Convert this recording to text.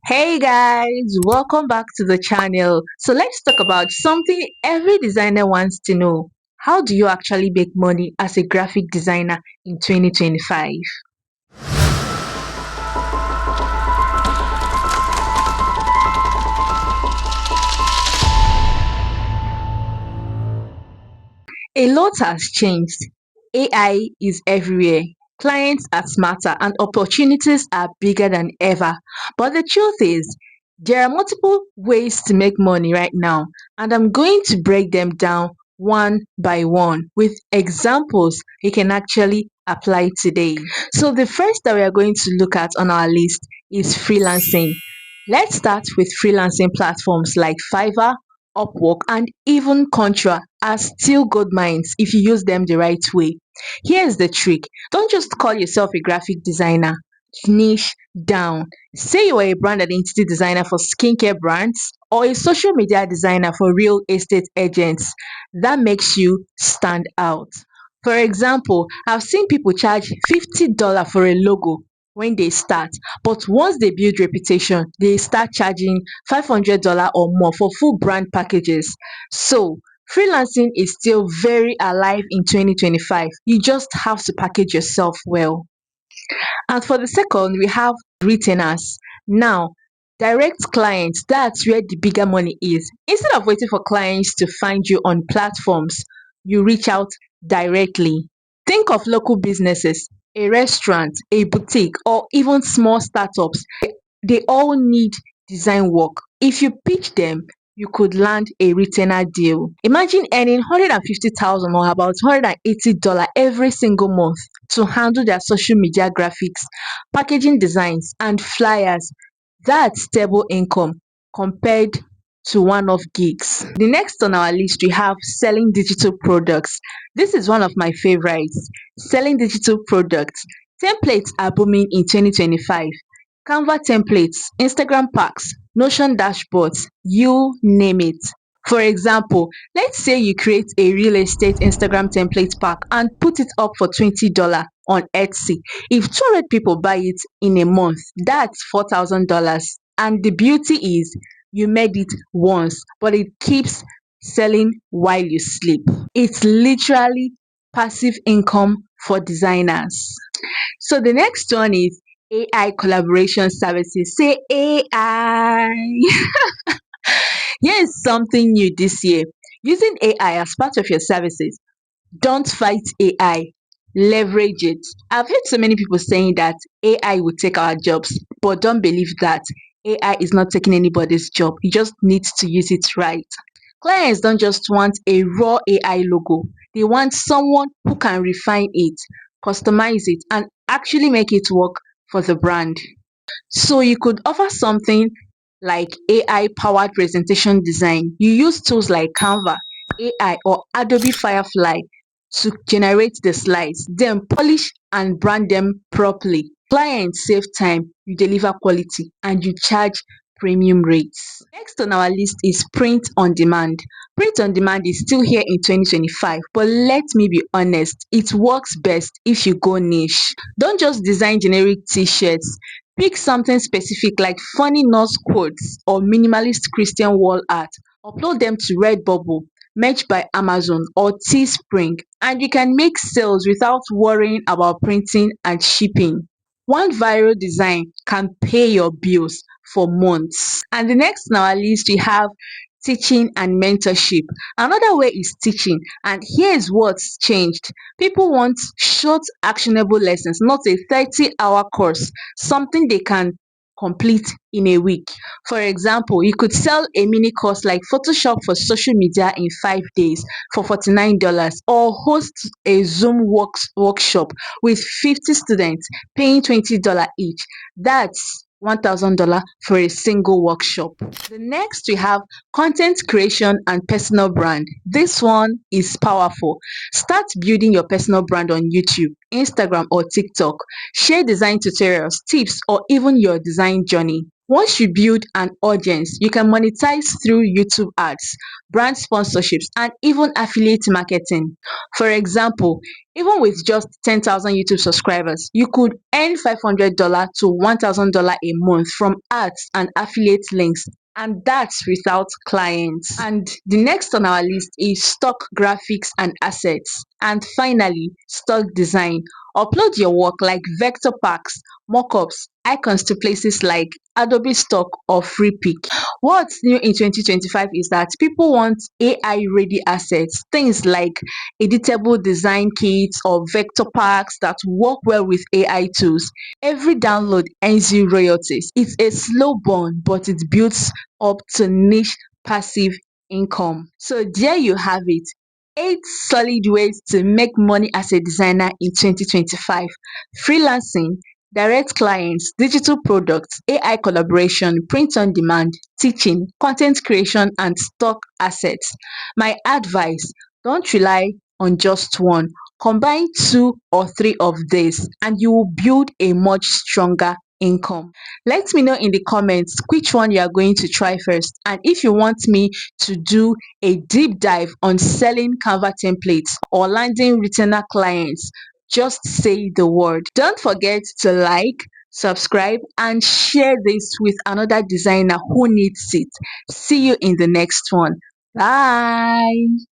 Hey guys, welcome back to the channel. So let's talk about something every designer wants to know. How do you actually make money as a graphic designer in 2025? A lot has changed. AI is everywhere. Clients are smarter and opportunities are bigger than ever. But the truth is, there are multiple ways to make money right now, and I'm going to break them down one by one with examples you can actually apply today. So, the first that we are going to look at on our list is freelancing. Let's start with freelancing platforms like Fiverr, Upwork, and even Contra are still gold mines if you use them the right way. Here's the trick: don't just call yourself a graphic designer, niche down. Say you are a brand identity designer for skincare brands or a social media designer for real estate agents. That makes you stand out. For example, I've seen people charge $50 for a logo when they start, but once they build reputation, they start charging $500 or more for full brand packages. So, freelancing is still very alive in 2025. You just have to package yourself well. And for the second, we have retainers. Now, direct clients, that's where the bigger money is. Instead of waiting for clients to find you on platforms, you reach out directly. Think of local businesses, a restaurant, a boutique, or even small startups. They all need design work. If you pitch them, you could land a retainer deal. Imagine earning 150,000 or about $180 every single month to handle their social media graphics, packaging designs, and flyers. That's stable income compared to one-off gigs. The next on our list, we have selling digital products. This is one of my favorites. Selling digital products. Templates are booming in 2025. Canva templates, Instagram packs, Notion dashboards, you name it. For example, let's say you create a real estate Instagram template pack and put it up for $20 on Etsy. If 200 people buy it in a month, that's $4,000. And the beauty is you made it once, but it keeps selling while you sleep. It's literally passive income for designers. So the next one is AI collaboration services. Say AI. Here is something new this year. Using AI as part of your services. Don't fight AI. Leverage it. I've heard so many people saying that AI will take our jobs, but don't believe that. AI is not taking anybody's job. You just need to use it right. Clients don't just want a raw AI logo. They want someone who can refine it, customize it, and actually make it work for the brand. So you could offer something like AI powered presentation design. You use tools like Canva, AI, or Adobe Firefly to generate the slides, then polish and brand them properly. Clients save time, you deliver quality, and you charge premium rates. Next on our list is print on demand. Print on demand is still here in 2025, but let me be honest, it works best if you go niche. Don't just design generic t-shirts. Pick something specific like funny Norse quotes or minimalist Christian wall art. Upload them to Redbubble, Merch by Amazon, or Teespring, and you can make sales without worrying about printing and shipping. One viral design can pay your bills for months. And the next on our list, we have teaching and mentorship. Another way is teaching, and here's what's changed. People want short, actionable lessons, not a 30-hour course, something they can complete in a week. For example, you could sell a mini course like Photoshop for social media in 5 days for $49 or host a Zoom workshop with 50 students paying $20 each. That's $1,000 for a single workshop. The next we have content creation and personal brand. This one is powerful. Start building your personal brand on YouTube, Instagram, or TikTok. Share design tutorials, tips, or even your design journey. Once you build an audience, you can monetize through YouTube ads, brand sponsorships, and even affiliate marketing. For example, even with just 10,000 YouTube subscribers, you could earn $500 to $1,000 a month from ads and affiliate links, and that's without clients. And the next on our list is stock graphics and assets. And finally, stock design. Upload your work like vector packs, mockups, icons to places like Adobe Stock or Freepik. What's new in 2025 is that people want AI ready assets, things like editable design kits or vector packs that work well with AI tools. Every download earns you royalties. It's a slow burn, but it builds up to niche passive income. So there you have it. 8 solid ways to make money as a designer in 2025. Freelancing, direct clients, digital products, AI collaboration, print on demand, teaching, content creation, and stock assets. My advice: don't rely on just one. Combine two or three of these, and you will build a much stronger income. Let me know in the comments which one you are going to try first, and if you want me to do a deep dive on selling Canva templates or landing retainer clients, just say the word. Don't forget to like, subscribe, and share this with another designer who needs it. See you in the next one. Bye.